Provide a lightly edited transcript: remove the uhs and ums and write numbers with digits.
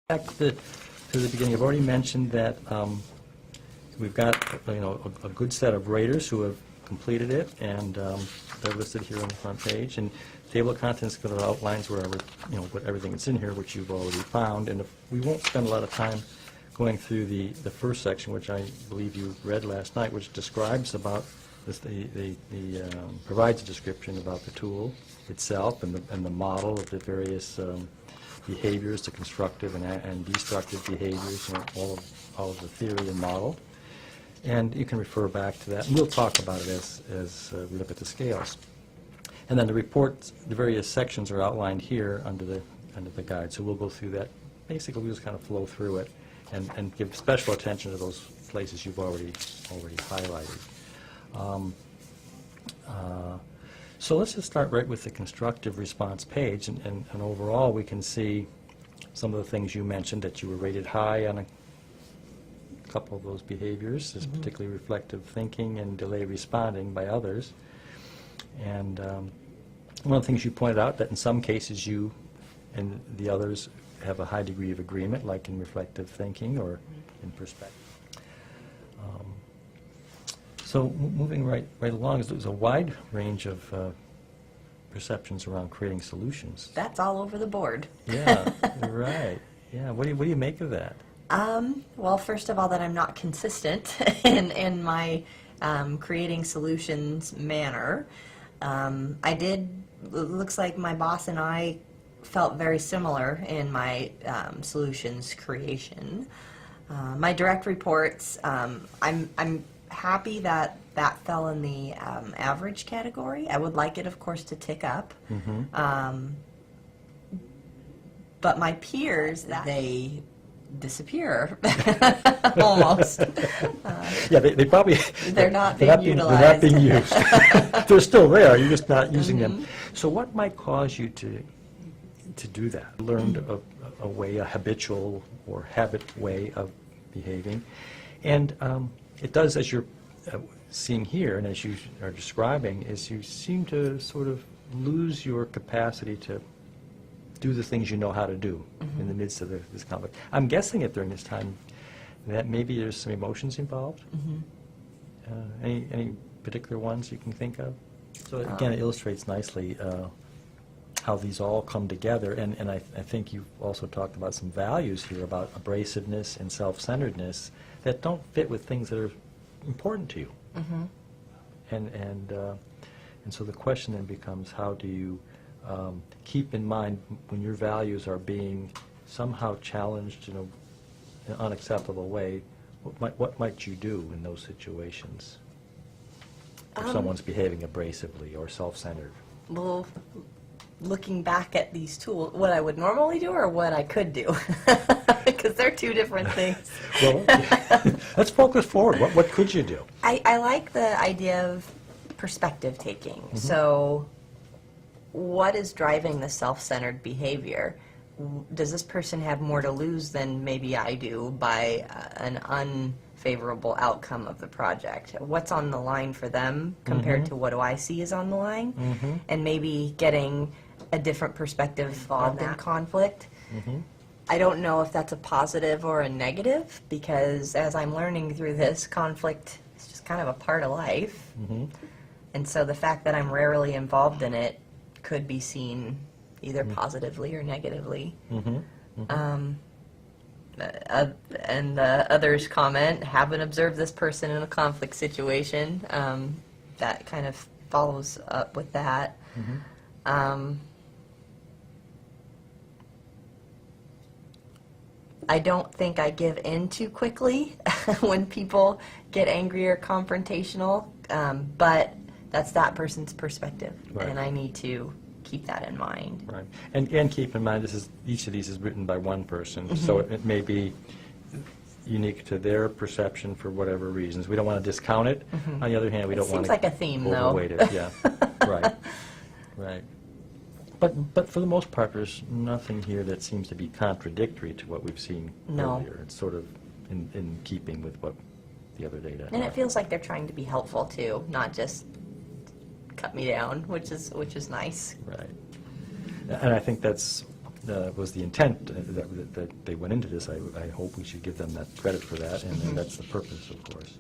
Back to the beginning, I've already mentioned that we've got a good set of raters who have completed it, and they're listed here on the front page. And table of contents kind of outlines wherever what everything that's in here, which you've already found. And we won't spend a lot of time going through the first section, which I believe you read last night, which describes about this, provides a description about the tool itself and the model of the various behaviors, the constructive and destructive behaviors, all of the theory and model. And you can refer back to that. And we'll talk about it as we look at the scales. And then the reports, the various sections are outlined here under the guide. So we'll go through that. Basically, we'll just kind of flow through it and give special attention to those places you've already highlighted. So let's just start right with the constructive response page, and overall we can see some of the things you mentioned, that you were rated high on a couple of those behaviors, particularly reflective thinking and delay responding by others. And one of the things you pointed out, that in some cases you and the others have a high degree of agreement, like in reflective thinking or in perspective. So moving right along, there's a wide range of perceptions around creating solutions. That's all over the board. Yeah, right. Yeah, what do you make of that? Well, first of all, that I'm not consistent in my creating solutions manner. It looks like my boss and I felt very similar in my solutions creation. My direct reports, I'm happy that fell in the average category. I would like it, of course, to tick up. But my peers, they disappear almost. Yeah, they probably they're not being utilized. They're not being used. They're still there. You're just not using them. So what might cause you to do that? Learned a way, a habitual or habit way of behaving, and it does, as you're seeing here and as you are describing, is you seem to sort of lose your capacity to do the things you know how to do in the midst of this conflict. I'm guessing it during this time that maybe there's some emotions involved. Any particular ones you can think of? So again, it illustrates nicely how these all come together, and I think you've also talked about some values here about abrasiveness and self-centeredness that don't fit with things that are important to you. And so the question then becomes, how do you keep in mind when your values are being somehow challenged in an unacceptable way? What might you do in those situations if someone's behaving abrasively or self-centered? Well, looking back at these tools, what I would normally do or what I could do, because they're two different things. Well, let's focus forward. What could you do? I like the idea of perspective taking. So what is driving the self-centered behavior? Does this person have more to lose than maybe I do by an unfavorable outcome of the project? What's on the line for them compared to what do I see is on the line? And maybe getting a different perspective involved in conflict. I don't know if that's a positive or a negative, because as I'm learning through this, conflict is just kind of a part of life. And so the fact that I'm rarely involved in it could be seen either positively or negatively. And the others comment, haven't observed this person in a conflict situation. That kind of follows up with that. I don't think I give in too quickly when people get angry or confrontational, but that's that person's perspective, and I need to keep that in mind. Right, and keep in mind, each of these is written by one person, so it may be unique to their perception for whatever reasons. We don't want to discount it. On the other hand, we don't want to seems like a theme, though. overweight it. Yeah, right. But for the most part, there's nothing here that seems to be contradictory to what we've seen earlier. It's sort of in keeping with what the other data. And it feels like they're trying to be helpful too, not just cut me down, which is nice. Right. And I think that's was the intent that they went into this, I hope we should give them that credit for that, and that's the purpose, of course.